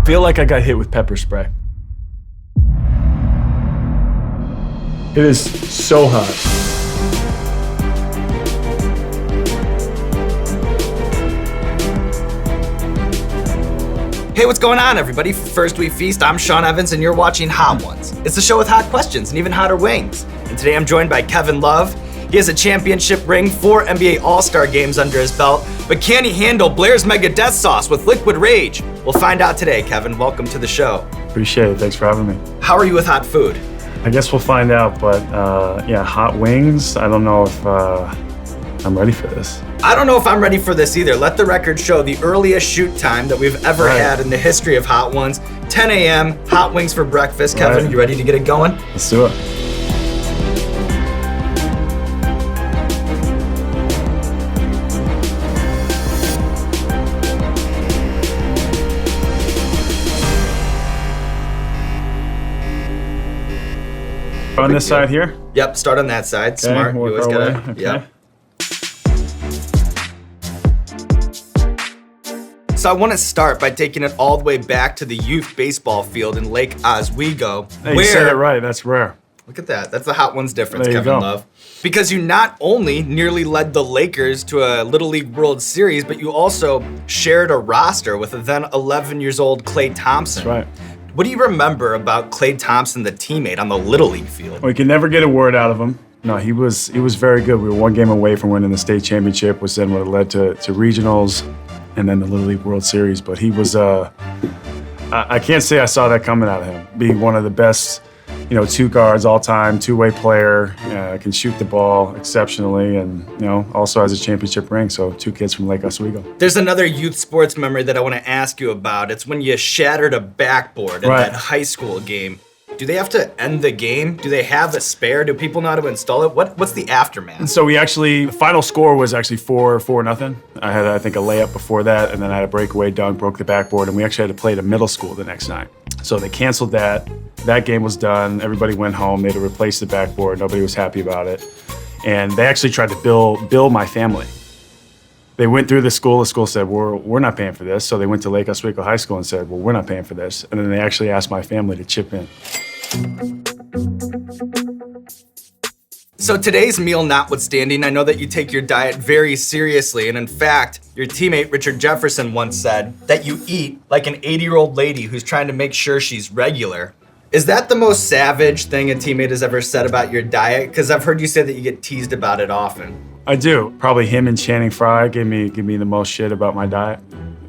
Feel like I got hit with pepper spray. It is so hot. Hey, what's going on, everybody? For First We Feast, I'm Sean Evans, and you're watching Hot Ones. It's the show with hot questions and even hotter wings. And today I'm joined by Kevin Love. He has a championship ring, 4 NBA All-Star games under his belt, but can he handle Blair's Mega Death Sauce with Liquid Rage? We'll find out today, Kevin. Welcome to the show. Appreciate it. Thanks for having me. How are you with hot food? I guess we'll find out, but yeah, hot wings. I don't know if I'm ready for this. I don't know if I'm ready for this either. Let the record show the earliest shoot time that we've ever had in the history of Hot Ones. 10 a.m., hot wings for breakfast. Kevin, you ready to get it going? Let's do it. On this side here? Yep, start on that side. Okay, Smart. You always gotta. Okay. Yep. So I want to start by taking it all the way back to the youth baseball field in Lake Oswego. Hey, you said it right. That's rare. Look at that. That's the Hot Ones difference, There you Kevin go. Love. Because you not only nearly led the Lakers to a Little League World Series, but you also shared a roster with a then 11 years old Klay Thompson. That's right. What do you remember about Klay Thompson, the teammate on the Little League field? We could never get a word out of him. No, he was very good. We were one game away from winning the state championship, which then would have led to regionals and then the Little League World Series. But he was, I can't say I saw that coming out of him. Being one of the best, two guards all time, two-way player, can shoot the ball exceptionally, and also has a championship ring. So 2 kids from Lake Oswego. There's another youth sports memory that I want to ask you about. It's when you shattered a backboard in that high school game. Do they have to end the game? Do they have a spare? Do people know how to install it? What's the aftermath? And so the final score was actually 4-0. I had, I think, a layup before that, and then I had a breakaway dunk, broke the backboard, and we actually had to play at a middle school the next night. So they canceled that. That game was done. Everybody went home. They had to replace the backboard. Nobody was happy about it. And they actually tried to bill my family. They went through the school said, we're not paying for this. So they went to Lake Oswego High School and said, well, we're not paying for this. And then they actually asked my family to chip in. So today's meal notwithstanding, I know that you take your diet very seriously. And in fact, your teammate Richard Jefferson once said that you eat like an 80-year-old lady who's trying to make sure she's regular. Is that the most savage thing a teammate has ever said about your diet? Because I've heard you say that you get teased about it often. I do. Probably him and Channing Frye give me the most shit about my diet.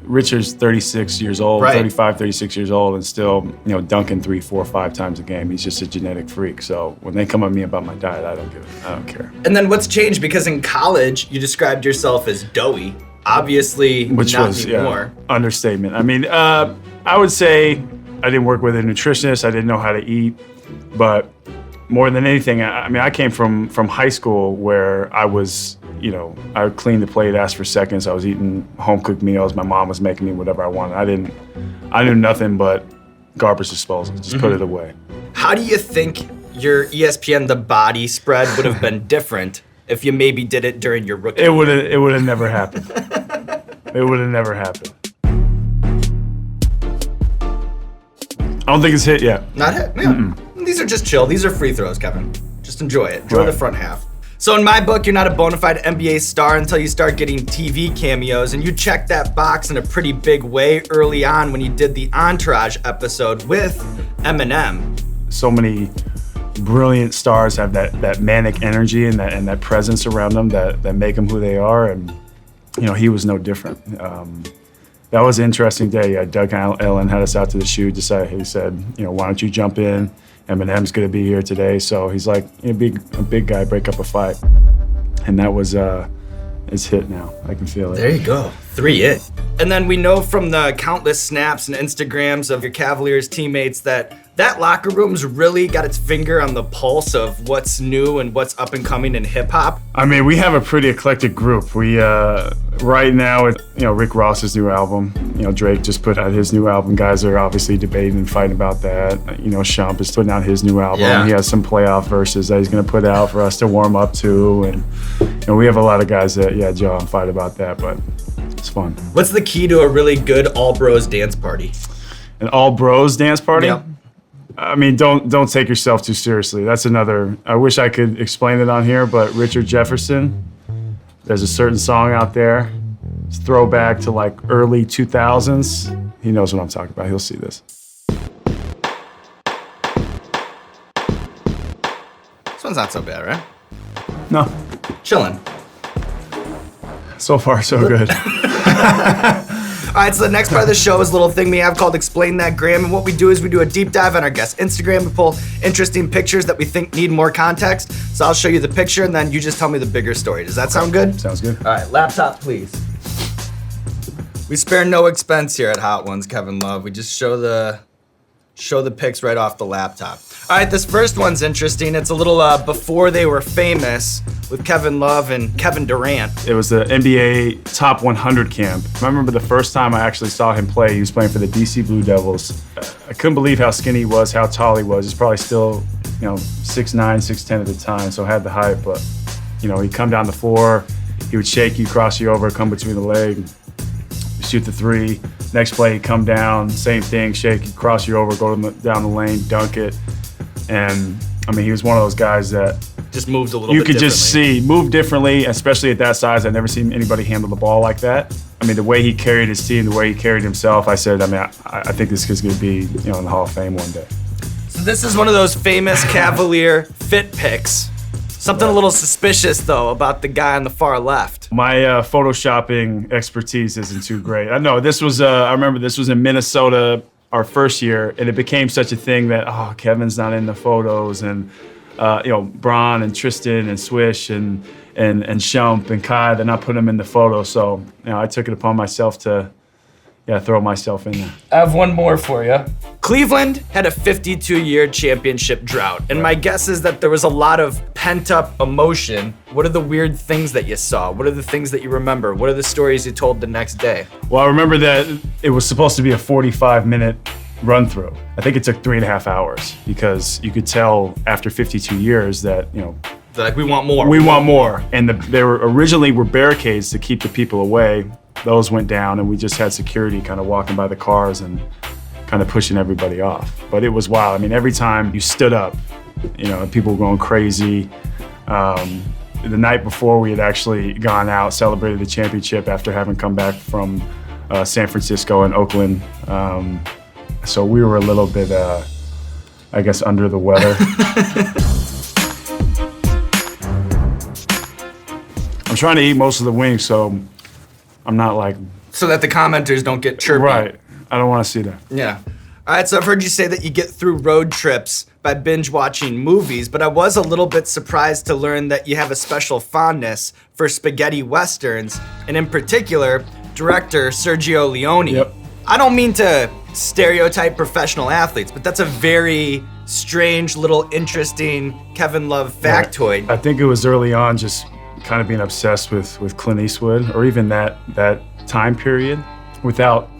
Richard's 36 years old, 35, 36 years old, and still, dunking 3, 4, 5 times a game. He's just a genetic freak. So when they come at me about my diet, I don't care. And then what's changed? Because in college, you described yourself as doughy. Obviously, Which not was anymore. Understatement. I mean, I would say I didn't work with a nutritionist. I didn't know how to eat, but more than anything, I came from high school where I was, I would clean the plate, ask for seconds. I was eating home-cooked meals. My mom was making me whatever I wanted. I knew nothing but garbage disposal. Just put it away. How do you think your ESPN The Body spread would have been different if you maybe did it during your rookie year? It would have never happened. It would have never happened. I don't think it's hit yet. Not hit? Yeah. These are just chill. These are free throws, Kevin. Just enjoy it. Enjoy the front half. So in my book, you're not a bona fide NBA star until you start getting TV cameos, and you checked that box in a pretty big way early on when you did the Entourage episode with Eminem. So many brilliant stars have that manic energy and that presence around them that make them who they are, and he was no different. That was an interesting day. Yeah, Doug Allen had us out to the shoot. He said, why don't you jump in? Eminem's gonna be here today, so he's like, a big guy, break up a fight, and that was it's hit now. I can feel it. There you go, 3 it. And then we know from the countless snaps and Instagrams of your Cavaliers teammates that locker room's really got its finger on the pulse of what's new and what's up and coming in hip hop. I mean, we have a pretty eclectic group. We right now, Rick Ross's new album. Drake just put out his new album. Guys are obviously debating and fighting about that. Shump is putting out his new album. Yeah. He has some playoff verses that he's going to put out for us to warm up to, and we have a lot of guys that jaw and fight about that, but it's fun. What's the key to a really good all bros dance party? an all bros dance party. Yep. I mean, don't take yourself too seriously. That's another. I wish I could explain it on here, but Richard Jefferson. There's a certain song out there. It's throwback to like early 2000s. He knows what I'm talking about. He'll see this. This one's not so bad, right? No. Chillin'. So far, so good. All right, so the next part of the show is a little thing we have called Explain That Graham. And what we do is we do a deep dive on our guest Instagram. We pull interesting pictures that we think need more context. So I'll show you the picture and then you just tell me the bigger story. Does that sound good? Sounds good. All right, laptop, please. We spare no expense here at Hot Ones, Kevin Love. We just show the pics right off the laptop. All right, this first one's interesting. It's a little before they were famous with Kevin Love and Kevin Durant. It was the NBA Top 100 camp. I remember the first time I actually saw him play, he was playing for the DC Blue Devils. I couldn't believe how skinny he was, how tall he was. He's probably still, 6'9", 6'10" at the time, so had the height, but, he'd come down the floor, he would shake you, cross you over, come between the leg, shoot the three. Next play, he'd come down, same thing, shake you, cross you over, go down the lane, dunk it. And, he was one of those guys that just moved a little you bit could just see, move differerently, especially at that size. I've never seen anybody handle the ball like that. The way he carried his team, the way he carried himself, I said, I think this kid's gonna be, in the Hall of Fame one day. So this is one of those famous Cavalier fit pics. Something a little suspicious, though, about the guy on the far left. My photoshopping expertise isn't too great. I know this was, I remember this was in Minnesota our first year, and it became such a thing that, Kevin's not in the photos, and Bron and Tristan and Swish and Shump and Kai, they're not putting them in the photo. So, I took it upon myself to, throw myself in there. I have one more for you. Cleveland had a 52-year championship drought, and my guess is that there was a lot of pent-up emotion. What are the weird things that you saw? What are the things that you remember? What are the stories you told the next day? Well, I remember that it was supposed to be a 45-minute run through. I think it took 3.5 hours because you could tell after 52 years that, They're like, we want more. We want more. And there were originally barricades to keep the people away. Those went down, and we just had security kind of walking by the cars and kind of pushing everybody off. But it was wild. Every time you stood up, people were going crazy. The night before, we had actually gone out, celebrated the championship after having come back from San Francisco and Oakland. So we were a little bit, under the weather. I'm trying to eat most of the wings, so I'm not like... So that the commenters don't get chirpy. Right. I don't want to see that. Yeah. All right, so I've heard you say that you get through road trips by binge watching movies, but I was a little bit surprised to learn that you have a special fondness for spaghetti westerns, and in particular, director Sergio Leone. Yep. I don't mean to stereotype professional athletes, but that's a very strange, little interesting Kevin Love factoid. Right. I think it was early on just kind of being obsessed with Clint Eastwood, or even that time period, without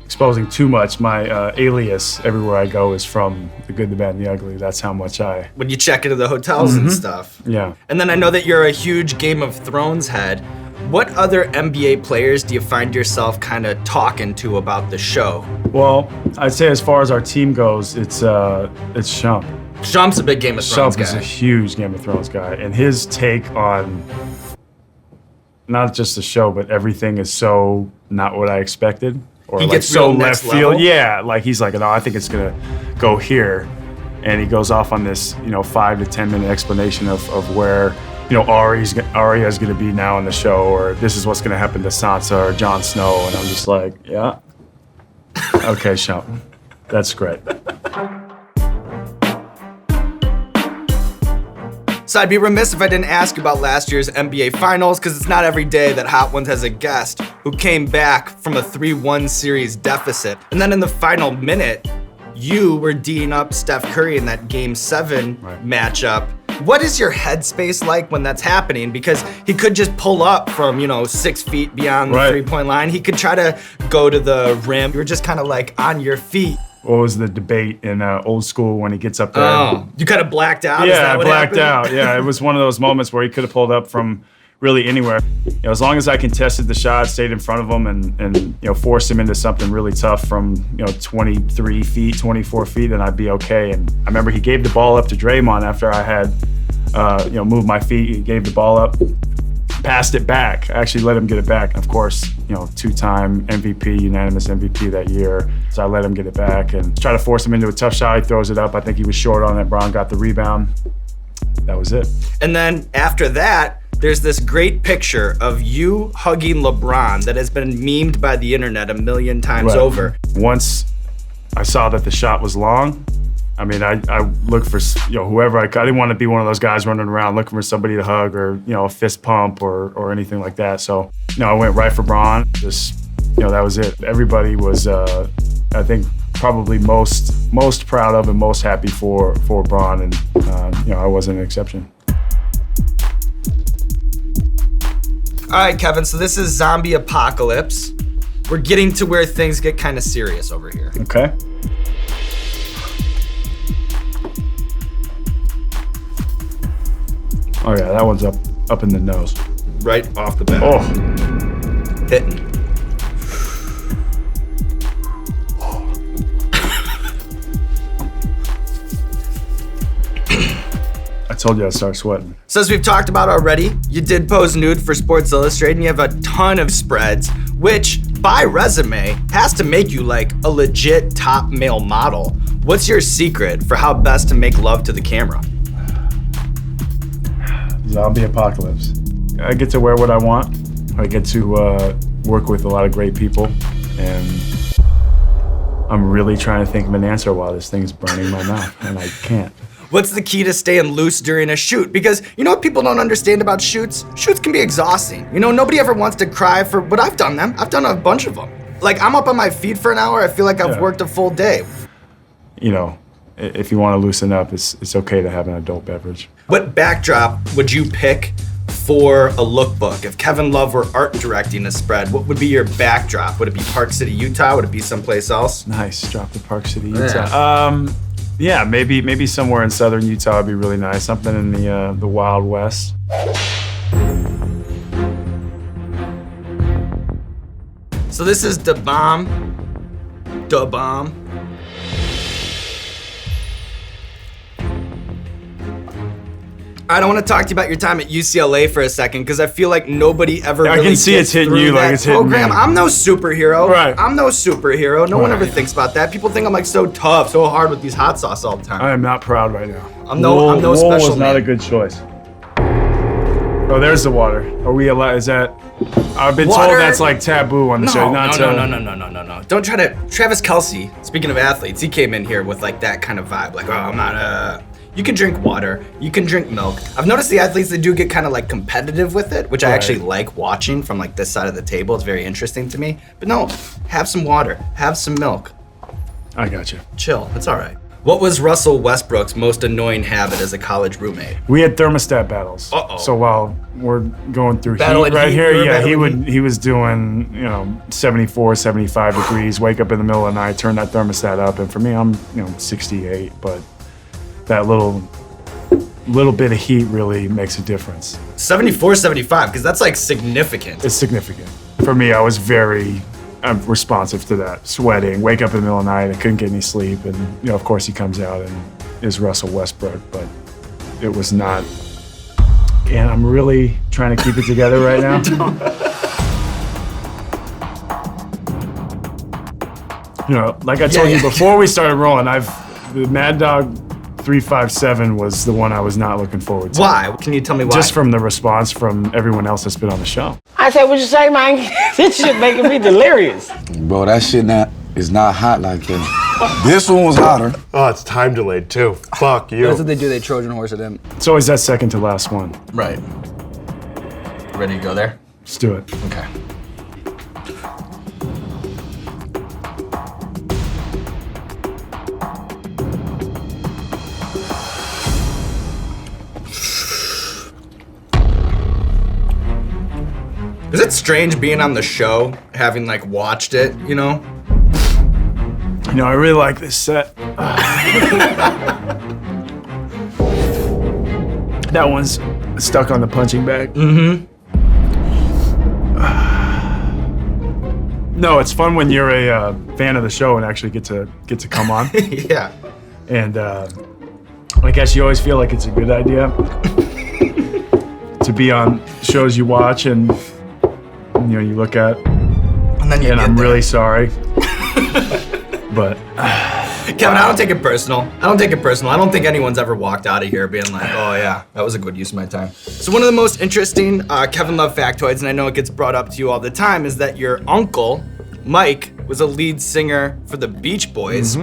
exposing too much. My alias everywhere I go is from The Good, the Bad, and the Ugly. That's how much when you check into the hotels and stuff. Yeah. And then I know that you're a huge Game of Thrones head. What other NBA players do you find yourself kind of talking to about the show? Well, I'd say as far as our team goes, it's Shump. Shump's a big Game of Thrones guy. Shump is a huge Game of Thrones guy, and his take on not just the show, but everything is so not what I expected, or he like gets so real left next field. level? Yeah, like he's like, no, I think it's gonna go here, and he goes off on this 5 to 10 minute explanation of where Arya is gonna be now in the show, or this is what's gonna happen to Sansa or Jon Snow, and I'm just like, yeah, okay, Shump, that's great. So I'd be remiss if I didn't ask about last year's NBA Finals, because it's not every day that Hot Ones has a guest who came back from a 3-1 series deficit. And then in the final minute, you were D'ing up Steph Curry in that Game 7 matchup. What is your headspace like when that's happening? Because he could just pull up from, 6 feet beyond the 3-point line. He could try to go to the rim. You were just kind of like on your feet. What was the debate in old school when he gets up there? Oh, you kind of blacked out? Yeah, Is that what blacked happened? out. Yeah, it was one of those moments where he could have pulled up from really anywhere. As long as I contested the shot, stayed in front of him, and forced him into something really tough from 23 feet, 24 feet, then I'd be okay. And I remember he gave the ball up to Draymond after I had moved my feet. He gave the ball up, passed it back. I actually let him get it back. Of course, two-time MVP, unanimous MVP that year. So I let him get it back and try to force him into a tough shot. He throws it up. I think he was short on it. Bron got the rebound. That was it. And then after that, there's this great picture of you hugging LeBron that has been memed by the internet a million times over. Once I saw that the shot was long, I looked for whoever I didn't want to be one of those guys running around looking for somebody to hug or a fist pump or anything like that. So I went right for Bron. Just that was it. Everybody was I think probably most proud of and most happy for Bron, and I wasn't an exception. All right, Kevin, so this is zombie apocalypse. We're getting to where things get kind of serious over here. Okay. Oh yeah, that one's up in the nose. Right off the bat. Oh. Hitting. I told you I'd start sweating. So as we've talked about already, you did pose nude for Sports Illustrated and you have a ton of spreads, which by resume has to make you like a legit top male model. What's your secret for how best to make love to the camera? Zombie apocalypse. I get to wear what I want. I get to work with a lot of great people, and I'm really trying to think of an answer while this thing's burning my mouth, and I can't. What's the key to staying loose during a shoot? Because you know what people don't understand about shoots? Shoots can be exhausting. Nobody ever wants to cry but I've done them. I've done a bunch of them. Like I'm up on my feet for an hour, I feel like I've worked a full day. If you want to loosen up, it's okay to have an adult beverage. What backdrop would you pick for a lookbook? If Kevin Love were art directing a spread, what would be your backdrop? Would it be Park City, Utah? Would it be someplace else? Nice, drop the Park City, Utah. Yeah, maybe somewhere in southern Utah would be really nice. Something in the Wild West. So this is Da Bomb. Da Bomb. I don't want to talk to you about your time at UCLA for a second because I feel like nobody ever really I can see it's hitting you like it's hitting me. I'm no superhero. Right. I'm no superhero. No one ever thinks about that. People think I'm like so tough, so hard with these hot sauce all the time. I am not proud right now. I'm no Wool special was man. not a good choice. Oh, there's the water. Are we allowed? Is that? I've been told that's like taboo on the show. No. Don't try to. Travis Kelce, speaking of athletes, he came in here with like that kind of vibe. Like, I'm not You can drink water, you can drink milk. I've noticed the athletes, they do get kind of like competitive with it, which I actually like watching from like this side of the table. It's very interesting to me. But no, have some water, have some milk. I got you. Chill, it's all right. What was Russell Westbrook's most annoying habit as a college roommate? We had thermostat battles. Uh-oh. So while we're going through Battling heat right heat, here, we were yeah, battling he was doing 74, 75 degrees. Wake up in the middle of the night, turn that thermostat up, and for me, I'm 68, but that little bit of heat really makes a difference. 74, 75, because that's like significant. It's significant. For me, I was very responsive to that. Sweating, wake up in the middle of the night, I couldn't get any sleep, and of course he comes out and is Russell Westbrook, but it was not. And I'm really trying to keep it together right now. Like I told you before we started rolling, the Mad Dog 357 was the one I was not looking forward to. Why? Can you tell me why? Just from the response from everyone else that's been on the show. I said, what you say, man? This shit making me delirious. Bro, that shit is not hot like that. This one was hotter. Oh, it's time delayed too. Fuck you. That's what they do, they Trojan horse it in. It's always that second to last one. Right. Ready to go there? Let's do it. Okay. Is it strange being on the show, having like watched it, I really like this set. That one's stuck on the punching bag. Mm-hmm. No, it's fun when you're a fan of the show and actually get to come on. Yeah. And I guess you always feel like it's a good idea to be on shows you watch and you look at. And then you and get I'm there. really sorry. But Kevin, I don't take it personal. I don't think anyone's ever walked out of here being like, oh yeah, that was a good use of my time. So one of the most interesting Kevin Love factoids, and I know it gets brought up to you all the time, is that your uncle, Mike, was a lead singer for the Beach Boys.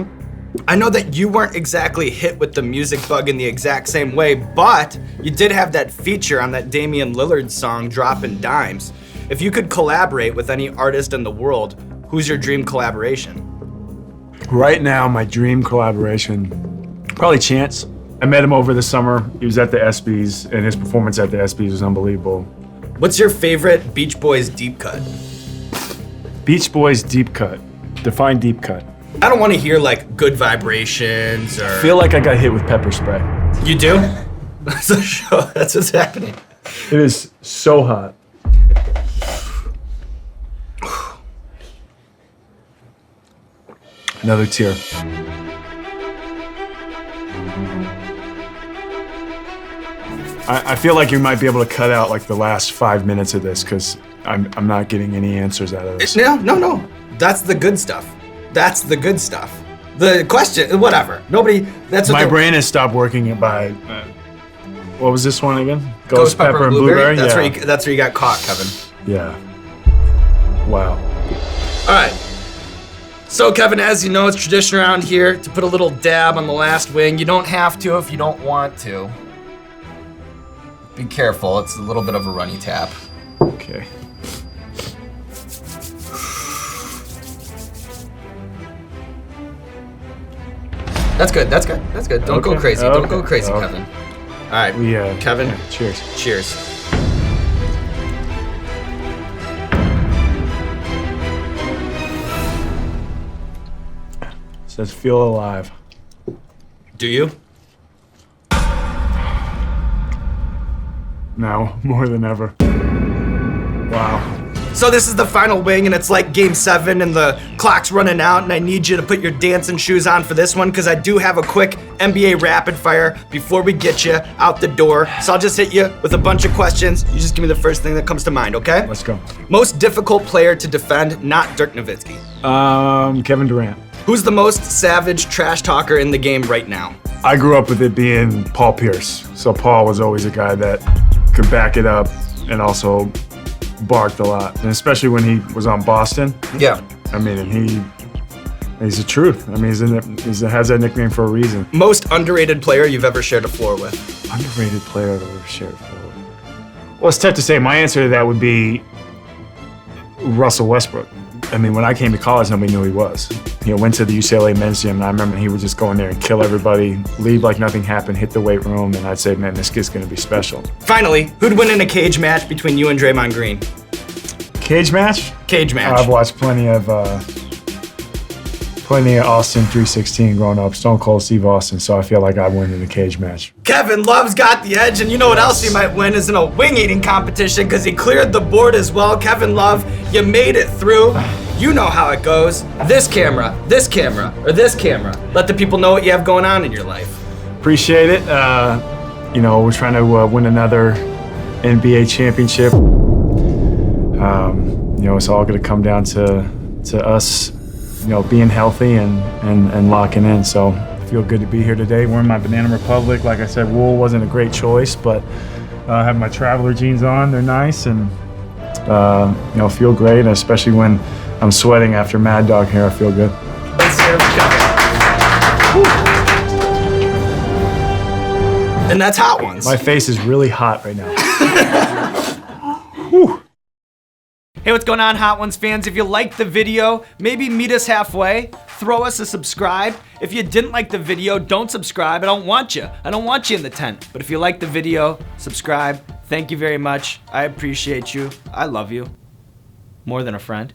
I know that you weren't exactly hit with the music bug in the exact same way, but you did have that feature on that Damian Lillard song, Droppin' Dimes. If you could collaborate with any artist in the world, who's your dream collaboration? right now, my dream collaboration, probably Chance. I met him over the summer. He was at the ESPYs, and his performance at the ESPYs was unbelievable. What's your favorite Beach Boys deep cut? Beach Boys deep cut. Define deep cut. I don't want to hear like Good Vibrations or. I feel like I got hit with pepper spray. You do? That's a show. That's what's happening. It is so hot. Another tear. I feel like you might be able to cut out like the last 5 minutes of this because I'm not getting any answers out of this. No. That's the good stuff. That's the good stuff. The question, whatever. Nobody. That's what My brain has stopped working by. What was this one again? Ghost pepper and blueberry. That's Yeah. where you got caught, Kevin. Yeah. Wow. All right. So, Kevin, as you know, it's tradition around here to put a little dab on the last wing. You don't have to if you don't want to. Be careful. It's a little bit of a runny tap. Okay. That's good. That's good. That's good. Don't go Okay. crazy. Don't go Okay. crazy, Okay. Kevin. All right. Kevin, yeah, cheers. cheers. Says feel alive. Do you? Now more than ever. Wow. So this is the final wing, and it's like Game 7, and the clock's running out, and I need you to put your dancing shoes on for this one, because I do have a quick NBA rapid fire before we get you out the door. So I'll just hit you with a bunch of questions. You just give me the first thing that comes to mind, okay? Let's go. Most difficult player to defend, not Dirk Nowitzki. Kevin Durant. Who's the most savage trash talker in the game right now? I grew up with it being Paul Pierce. So Paul was always a guy that could back it up and also barked a lot. And especially when he was on Boston. Yeah. I mean, and he's the truth. I mean, he has that nickname for a reason. Most underrated player you've ever shared a floor with? Underrated player I've ever shared for. Well, it's tough to say. My answer to that would be Russell Westbrook. I mean, when I came to college, nobody knew who he was. Went to the UCLA men's gym, and I remember he would just go in there and kill everybody, leave like nothing happened, hit the weight room, and I'd say, man, this kid's gonna be special. Finally, who'd win in a cage match between you and Draymond Green? Cage match? Cage match. I've watched plenty of Austin 316 growing up, Stone Cold Steve Austin, so I feel like I win in a cage match. Kevin Love's got the edge, and you know what else he might win is in a wing eating competition because he cleared the board as well. Kevin Love, you made it through. You know how it goes. This camera, or this camera. Let the people know what you have going on in your life. Appreciate it. We're trying to win another NBA championship. It's all going to come down to us, being healthy and locking in. So I feel good to be here today. Wearing my Banana Republic. Like I said, wool wasn't a great choice, but I have my Traveler jeans on. They're nice and feel great. And especially when I'm sweating after Mad Dog here, I feel good. Let's hear it for Kevin. And that's Hot Ones. My face is really hot right now. Hey, what's going on, Hot Ones fans? If you liked the video, maybe meet us halfway. Throw us a subscribe. If you didn't like the video, don't subscribe. I don't want you. I don't want you in the tent. But if you like the video, subscribe. Thank you very much. I appreciate you. I love you. More than a friend.